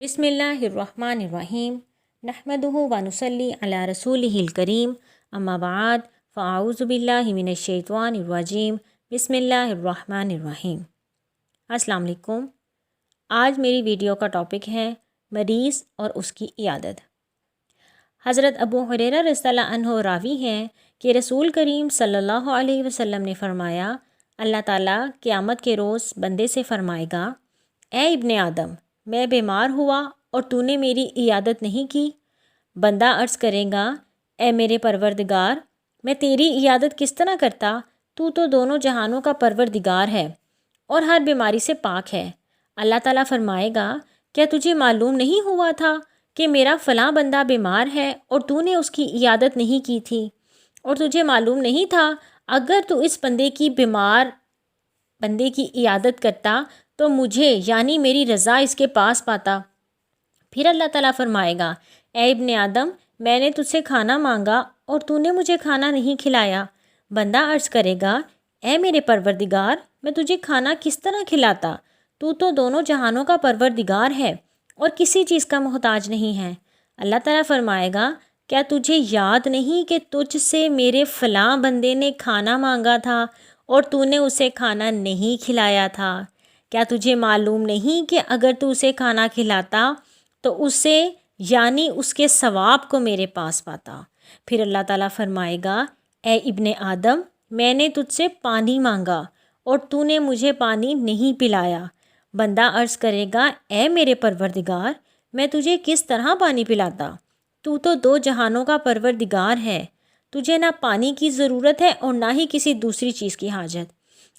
بسم اللہ الرحمن الرحیم نحمدہ ونصلی علی رسولہ الکریم اما بعد فاعوذ باللہ من الشیطان الرجیم بسم اللہ الرحمن الرحیم۔ السلام علیکم۔ آج میری ویڈیو کا ٹاپک ہے مریض اور اس کی عیادت۔ حضرت ابو ہریرہ رضی اللہ عنہ راوی ہیں کہ رسول کریم صلی اللہ علیہ وسلم نے فرمایا، اللہ تعالیٰ قیامت کے روز بندے سے فرمائے گا، اے ابن آدم، میں بیمار ہوا اور تو نے میری عیادت نہیں کی۔ بندہ عرض کرے گا، اے میرے پروردگار، میں تیری عیادت کس طرح کرتا؟ تو دونوں جہانوں کا پروردگار ہے اور ہر بیماری سے پاک ہے۔ اللہ تعالیٰ فرمائے گا، کیا تجھے معلوم نہیں ہوا تھا کہ میرا فلاں بندہ بیمار ہے اور تو نے اس کی عیادت نہیں کی تھی؟ اور تجھے معلوم نہیں تھا اگر تو اس بیمار بندے کی عیادت کرتا تو مجھے یعنی میری رضا اس کے پاس پاتا۔ پھر اللہ تعالیٰ فرمائے گا، اے ابن آدم، میں نے تجھ سے کھانا مانگا اور تو نے مجھے کھانا نہیں کھلایا۔ بندہ عرض کرے گا، اے میرے پروردگار، میں تجھے کھانا کس طرح کھلاتا؟ تو دونوں جہانوں کا پروردگار ہے اور کسی چیز کا محتاج نہیں ہے۔ اللہ تعالیٰ فرمائے گا، کیا تجھے یاد نہیں کہ تجھ سے میرے فلاں بندے نے کھانا مانگا تھا اور تو نے اسے کھانا نہیں کھلایا تھا؟ کیا تجھے معلوم نہیں کہ اگر تو اسے کھانا کھلاتا تو اسے یعنی اس کے ثواب کو میرے پاس پاتا؟ پھر اللہ تعالیٰ فرمائے گا، اے ابن آدم، میں نے تجھ سے پانی مانگا اور تو نے مجھے پانی نہیں پلایا۔ بندہ عرض کرے گا، اے میرے پروردگار، میں تجھے کس طرح پانی پلاتا؟ تو دو جہانوں کا پروردگار ہے، تجھے نہ پانی کی ضرورت ہے اور نہ ہی کسی دوسری چیز کی حاجت۔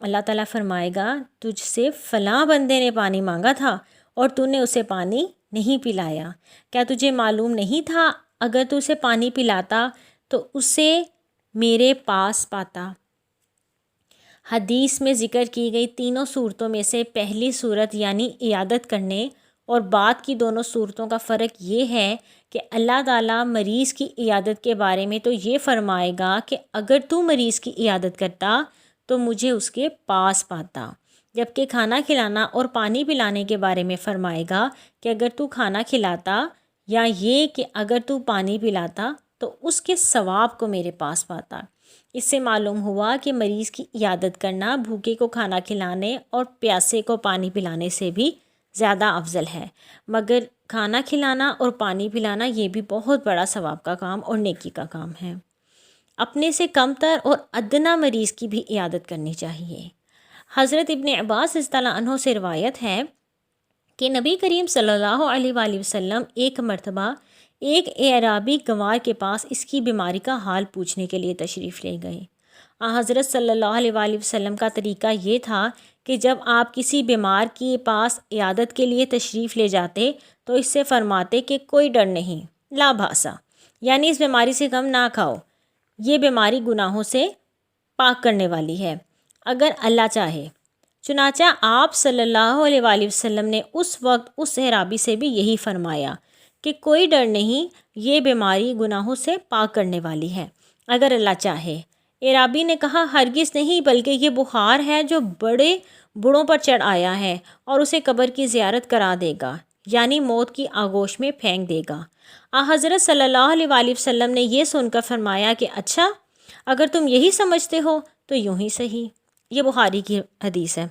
اللہ تعالیٰ فرمائے گا، تجھ سے فلاں بندے نے پانی مانگا تھا اور تو نے اسے پانی نہیں پلایا۔ کیا تجھے معلوم نہیں تھا اگر تو اسے پانی پلاتا تو اسے میرے پاس پاتا؟ حدیث میں ذکر کی گئی تینوں صورتوں میں سے پہلی صورت یعنی عیادت کرنے اور بعد کی دونوں صورتوں کا فرق یہ ہے کہ اللہ تعالیٰ مریض کی عیادت کے بارے میں تو یہ فرمائے گا کہ اگر تو مریض کی عیادت کرتا تو مجھے اس کے پاس پاتا، جبکہ کھانا کھلانا اور پانی پلانے کے بارے میں فرمائے گا کہ اگر تو کھانا کھلاتا یا یہ کہ اگر تو پانی پلاتا تو اس کے ثواب کو میرے پاس پاتا۔ اس سے معلوم ہوا کہ مریض کی عیادت کرنا بھوکے کو کھانا کھلانے اور پیاسے کو پانی پلانے سے بھی زیادہ افضل ہے، مگر کھانا کھلانا اور پانی پلانا یہ بھی بہت بڑا ثواب کا کام اور نیکی کا کام ہے۔ اپنے سے کم تر اور ادنا مریض کی بھی عیادت کرنی چاہیے۔ حضرت ابن عباس رضی اللہ عنہ سے روایت ہے کہ نبی کریم صلی اللہ علیہ وآلہ وسلم ایک مرتبہ ایک اعرابی گنوار کے پاس اس کی بیماری کا حال پوچھنے کے لیے تشریف لے گئے۔ حضرت صلی اللہ علیہ وآلہ وسلم کا طریقہ یہ تھا کہ جب آپ کسی بیمار کے پاس عیادت کے لیے تشریف لے جاتے تو اس سے فرماتے کہ کوئی ڈر نہیں، لا بھاسا، یعنی اس بیماری سے غم نہ کھاؤ، یہ بیماری گناہوں سے پاک کرنے والی ہے اگر اللہ چاہے۔ چنانچہ آپ صلی اللہ علیہ وآلہ وسلم نے اس وقت اس اعرابی سے بھی یہی فرمایا کہ کوئی ڈر نہیں، یہ بیماری گناہوں سے پاک کرنے والی ہے اگر اللہ چاہے۔ اعرابی نے کہا، ہرگز نہیں، بلکہ یہ بخار ہے جو بڑے بڑوں پر چڑھ آیا ہے اور اسے قبر کی زیارت کرا دے گا، یعنی موت کی آغوش میں پھینک دے گا۔ حضرت صلی اللہ علیہ وآلہ وسلم نے یہ سن کر فرمایا کہ اچھا، اگر تم یہی سمجھتے ہو تو یوں ہی صحیح۔ یہ بخاری کی حدیث ہے۔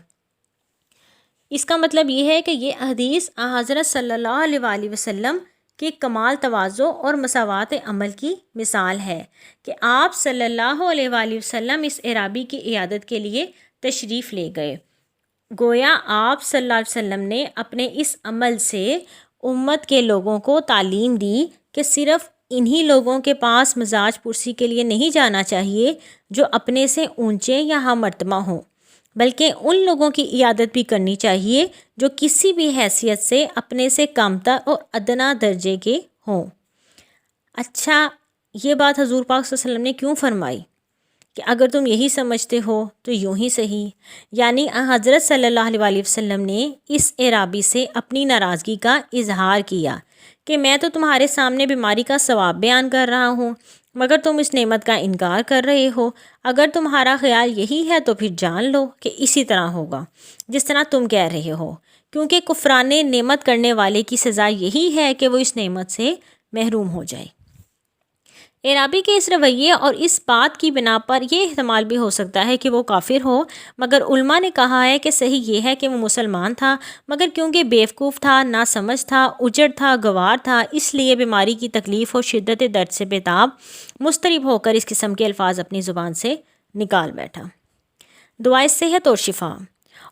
اس کا مطلب یہ ہے کہ یہ حدیث حضرت صلی اللہ علیہ وآلہ وسلم کے کمال تواضع اور مساوات عمل کی مثال ہے کہ آپ صلی اللہ علیہ وآلہ وسلم اس اعرابی کی عیادت کے لیے تشریف لے گئے۔ گویا آپ صلی اللہ علیہ وسلم نے اپنے اس عمل سے امت کے لوگوں کو تعلیم دی کہ صرف انہی لوگوں کے پاس مزاج پرسی کے لیے نہیں جانا چاہیے جو اپنے سے اونچے یا ہم مرتبہ ہوں، بلکہ ان لوگوں کی عیادت بھی کرنی چاہیے جو کسی بھی حیثیت سے اپنے سے کم تر اور ادنا درجے کے ہوں۔ اچھا، یہ بات حضور پاک صلی اللہ علیہ وسلم نے کیوں فرمائی کہ اگر تم یہی سمجھتے ہو تو یوں ہی صحیح؟ یعنی حضرت صلی اللہ علیہ وآلہ وسلم نے اس اعرابی سے اپنی ناراضگی کا اظہار کیا کہ میں تو تمہارے سامنے بیماری کا ثواب بیان کر رہا ہوں مگر تم اس نعمت کا انکار کر رہے ہو۔ اگر تمہارا خیال یہی ہے تو پھر جان لو کہ اسی طرح ہوگا جس طرح تم کہہ رہے ہو، کیونکہ کفران نعمت کرنے والے کی سزا یہی ہے کہ وہ اس نعمت سے محروم ہو جائے۔ اعرابی کے اس رویے اور اس بات کی بنا پر یہ احتمال بھی ہو سکتا ہے کہ وہ کافر ہو، مگر علماء نے کہا ہے کہ صحیح یہ ہے کہ وہ مسلمان تھا، مگر کیونکہ بیوقوف تھا، ناسمجھ تھا، اجڑ تھا، گوار تھا، اس لیے بیماری کی تکلیف اور شدت درد سے بےتاب مضطرب ہو کر اس قسم کے الفاظ اپنی زبان سے نکال بیٹھا۔ دعائے صحت اور شفا۔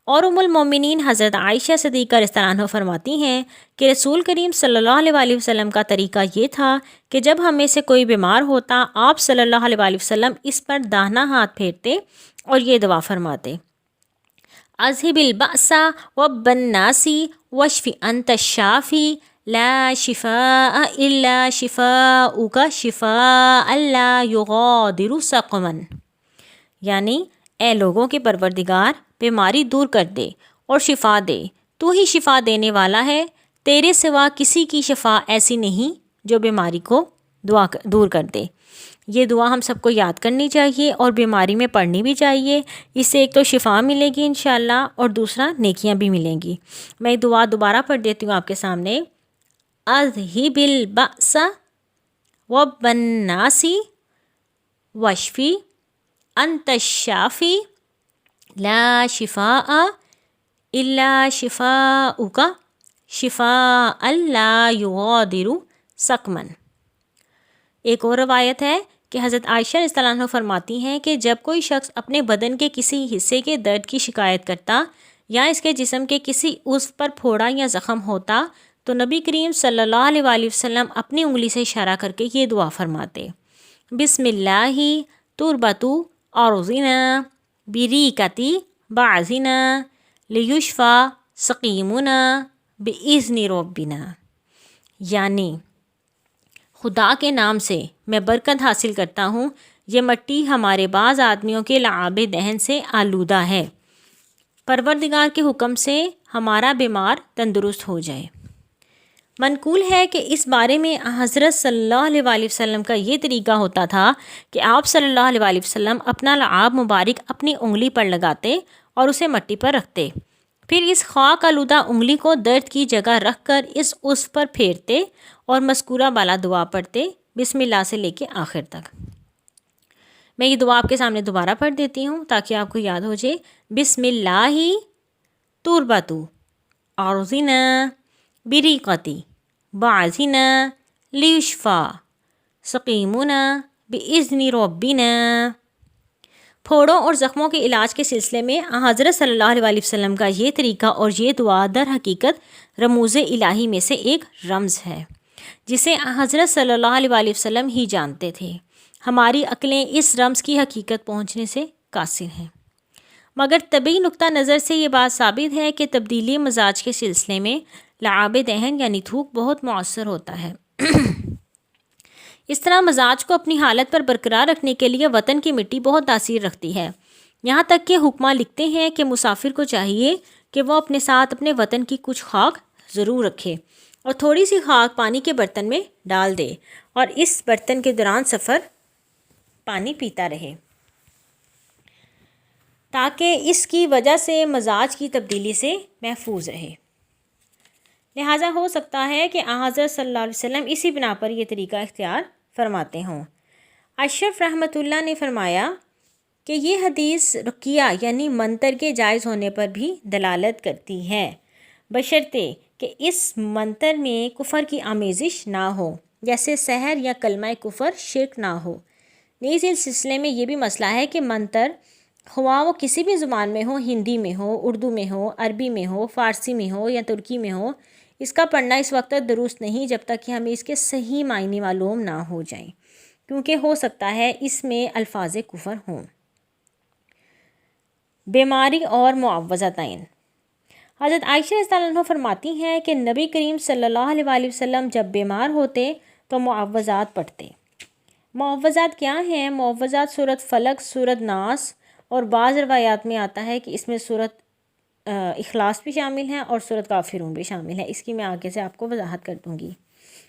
اور ام المومنین حضرت عائشہ صدیقہ رضی اللہ عنہا فرماتی ہیں کہ رسول کریم صلی اللہ علیہ وآلہ وسلم کا طریقہ یہ تھا کہ جب ہم میں سے کوئی بیمار ہوتا، آپ صلی اللہ علیہ وآلہ وسلم اس پر داہنا ہاتھ پھیرتے اور یہ دعا فرماتے: اذہب البأس وب الناس واشف انت الشافی لا شفاء الا شفاؤک شفاء لا یغادر سقما، یعنی اے لوگوں کے پروردگار، بیماری دور کر دے اور شفا دے، تو ہی شفا دینے والا ہے، تیرے سوا کسی کی شفا ایسی نہیں جو بیماری کو دور کر دے۔ یہ دعا ہم سب کو یاد کرنی چاہیے اور بیماری میں پڑھنی بھی چاہیے، اس سے ایک تو شفا ملے گی انشاءاللہ اور دوسرا نیکیاں بھی ملیں گی۔ میں دعا دوبارہ پڑھ دیتی ہوں آپ کے سامنے: اذہب البأس وب الناس واشفی انت الشافی لا شفاء الا شفاؤک شفاء لا یغادر سقما۔ ایک اور روایت ہے کہ حضرت عائشہ رضی اللہ عنہا فرماتی ہیں کہ جب کوئی شخص اپنے بدن کے کسی حصے کے درد کی شکایت کرتا یا اس کے جسم کے کسی عضو پر پھوڑا یا زخم ہوتا تو نبی کریم صلی اللہ علیہ وآلہ وسلم اپنی انگلی سے اشارہ کر کے یہ دعا فرماتے: بسم اللہ تربتو ارضنا بریکتی بعضنا لیشفا سقیمنا باذن ربنا، یعنی خدا کے نام سے میں برکت حاصل کرتا ہوں، یہ مٹی ہمارے بعض آدمیوں کے لعاب دہن سے آلودہ ہے، پروردگار کے حکم سے ہمارا بیمار تندرست ہو جائے۔ منقول ہے کہ اس بارے میں حضرت صلی اللہ علیہ وآلہ وسلم کا یہ طریقہ ہوتا تھا کہ آپ صلی اللہ علیہ وآلہ وسلم اپنا لعاب مبارک اپنی انگلی پر لگاتے اور اسے مٹی پر رکھتے، پھر اس خاک آلودہ انگلی کو درد کی جگہ رکھ کر اس عضو پر پھیرتے اور مذکورہ بالا دعا پڑھتے، بسم اللہ سے لے کے آخر تک۔ میں یہ دعا آپ کے سامنے دوبارہ پڑھ دیتی ہوں تاکہ آپ کو یاد ہو جائے: بسم اللہ تربتو ارضنا بریقتی بعضنا لیشفا سقیمنا باذن ربنا۔ پھوڑوں اور زخموں کے علاج کے سلسلے میں حضرت صلی اللہ علیہ وآلہ وسلم کا یہ طریقہ اور یہ دعا در حقیقت رموز الہی میں سے ایک رمز ہے جسے حضرت صلی اللہ علیہ وآلہ وسلم ہی جانتے تھے۔ ہماری عقلیں اس رمز کی حقیقت پہنچنے سے قاصر ہیں، مگر طبعی نقطہ نظر سے یہ بات ثابت ہے کہ تبدیلی مزاج کے سلسلے میں لعاب دہن یعنی تھوک بہت مؤثر ہوتا ہے۔ اس طرح مزاج کو اپنی حالت پر برقرار رکھنے کے لیے وطن کی مٹی بہت تاثیر رکھتی ہے، یہاں تک کہ حکماں لکھتے ہیں کہ مسافر کو چاہیے کہ وہ اپنے ساتھ اپنے وطن کی کچھ خاک ضرور رکھے اور تھوڑی سی خاک پانی کے برتن میں ڈال دے اور اس برتن کے دوران سفر پانی پیتا رہے تاکہ اس کی وجہ سے مزاج کی تبدیلی سے محفوظ رہے۔ لہٰذا ہو سکتا ہے کہ حضرت صلی اللہ علیہ وسلم اسی بنا پر یہ طریقہ اختیار فرماتے ہوں۔ اشرف رحمۃ اللہ نے فرمایا کہ یہ حدیث رقیہ یعنی منتر کے جائز ہونے پر بھی دلالت کرتی ہے، بشرطے کہ اس منتر میں کفر کی آمیزش نہ ہو، جیسے سحر یا کلمہ کفر شرک نہ ہو۔ نیز اس سلسلے میں یہ بھی مسئلہ ہے کہ منتر خواہ وہ کسی بھی زبان میں ہو، ہندی میں ہو، اردو میں ہو، عربی میں ہو، فارسی میں ہو یا ترکی میں ہو، اس کا پڑھنا اس وقت درست نہیں جب تک کہ ہمیں اس کے صحیح معنی معلوم نہ ہو جائیں، کیونکہ ہو سکتا ہے اس میں الفاظ کفر ہوں۔ بیماری اور معوذتین۔ حضرت عائشہ رضی اللہ عنہا فرماتی ہیں کہ نبی کریم صلی اللہ علیہ وآلہ وسلم جب بیمار ہوتے تو معوذات پڑھتے۔ معوذات کیا ہیں؟ معوذات سورۃ فلق، سورۃ ناس اور بعض روایات میں آتا ہے کہ اس میں سورۃ اخلاص بھی شامل ہیں اور سورۃ کافرون بھی شامل ہے۔ اس کی میں آگے سے آپ کو وضاحت کر دوں گی۔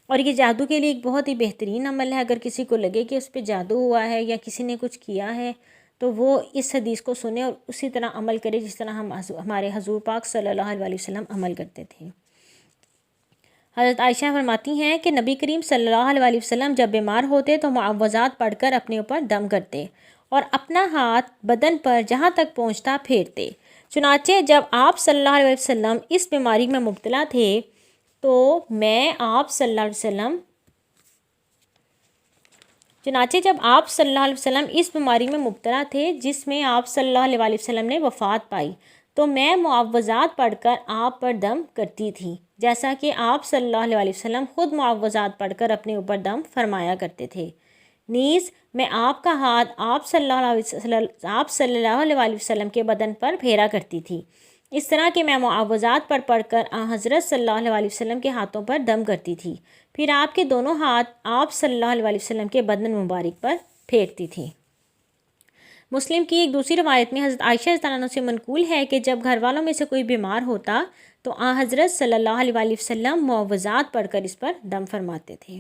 اور یہ جادو کے لیے ایک بہت ہی بہترین عمل ہے۔ اگر کسی کو لگے کہ اس پہ جادو ہوا ہے یا کسی نے کچھ کیا ہے تو وہ اس حدیث کو سنے اور اسی طرح عمل کرے جس طرح ہمارے حضور پاک صلی اللہ علیہ وسلم عمل کرتے تھے۔ حضرت عائشہ فرماتی ہیں کہ نبی کریم صلی اللہ علیہ وسلم جب بیمار ہوتے تو معوذات پڑھ کر اپنے اوپر دم کرتے اور اپنا ہاتھ بدن پر جہاں تک پہنچتا پھیرتے۔ چنانچہ جب آپ صلی اللہ علیہ وسلم اس بیماری میں مبتلا تھے تو میں آپ صلی اللہ علیہ وسلم جب آپ صلی اللہ علیہ وسلم اس بیماری میں مبتلا تھے جس میں آپ صلی اللہ علیہ وسلم نے وفات پائی تو میں معوذات پڑھ کر آپ پر دم کرتی تھی، جیسا کہ آپ صلی اللہ علیہ وسلم خود معوذات پڑھ کر اپنے اوپر دم فرمایا کرتے تھے۔ نیز میں آپ کا ہاتھ آپ صلی اللہ علیہ وسلم کے بدن پر پھیرا کرتی تھی، اس طرح کہ میں معوذات پر پڑھ کر حضرت صلی اللہ علیہ وسلم کے ہاتھوں پر دم کرتی تھی، پھر آپ کے دونوں ہاتھ آپ صلی اللہ علیہ وسلم کے بدن مبارک پر پھیرتی تھی۔ مسلم کی ایک دوسری روایت میں حضرت عائشہ رضی اللہ عنہا سے منقول ہے کہ جب گھر والوں میں سے کوئی بیمار ہوتا تو حضرت صلی اللہ علیہ وسلم معوذات پڑھ کر اس پر دم فرماتے تھے۔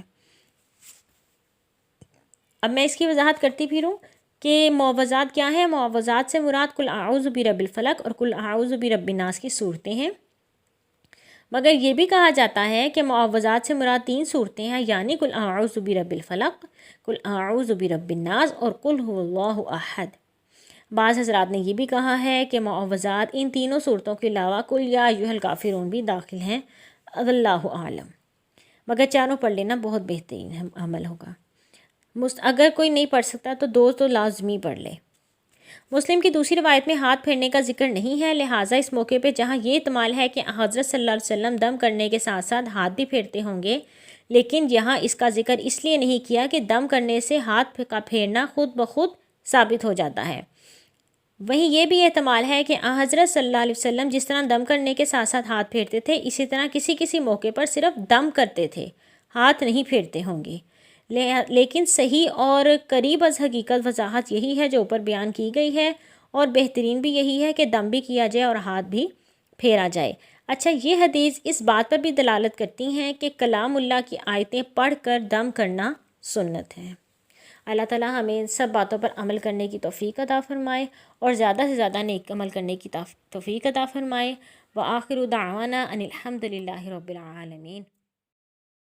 اب میں اس کی وضاحت کرتی پھروں کہ معوذات کیا ہیں۔ معوذات سے مراد قل اعوذ برب الفلق اور قل اعوذ برب الناس کی صورتیں ہیں، مگر یہ بھی کہا جاتا ہے کہ معوذات سے مراد 3 صورتیں ہیں، یعنی قل اعوذ برب الفلق، قل اعوذ برب الناس اور قل هو اللہ احد۔ بعض حضرات نے یہ بھی کہا ہے کہ معوذات ان تینوں صورتوں کے علاوہ قل یا ایھا الکافرون بھی داخل ہیں، اللہ اعلم، مگر چاروں پڑھ لینا بہت بہترین عمل ہوگا۔ اگر کوئی نہیں پڑھ سکتا تو 2 تو لازمی پڑھ لے۔ مسلم کی دوسری روایت میں ہاتھ پھیرنے کا ذکر نہیں ہے، لہٰذا اس موقع پہ جہاں یہ احتمال ہے کہ حضرت صلی اللہ علیہ وسلم دم کرنے کے ساتھ ساتھ ہاتھ بھی پھیرتے ہوں گے، لیکن یہاں اس کا ذکر اس لیے نہیں کیا کہ دم کرنے سے ہاتھ کا پھیرنا خود بخود ثابت ہو جاتا ہے۔ وہیں یہ بھی احتمال ہے کہ حضرت صلی اللہ علیہ وسلم جس طرح دم کرنے کے ساتھ ساتھ ہاتھ پھیرتے تھے اسی طرح کسی موقع پر صرف دم کرتے تھے، ہاتھ نہیں پھیرتے ہوں گے، لیکن صحیح اور قریب از حقیقت وضاحت یہی ہے جو اوپر بیان کی گئی ہے، اور بہترین بھی یہی ہے کہ دم بھی کیا جائے اور ہاتھ بھی پھیرا جائے۔ اچھا، یہ حدیث اس بات پر بھی دلالت کرتی ہیں کہ کلام اللہ کی آیتیں پڑھ کر دم کرنا سنت ہے۔ اللہ تعالیٰ ہمیں ان سب باتوں پر عمل کرنے کی توفیق عطا فرمائے اور زیادہ سے زیادہ نیک عمل کرنے کی توفیق عطا فرمائے۔ وآخر دعوانا ان الحمد للہ رب العالمین۔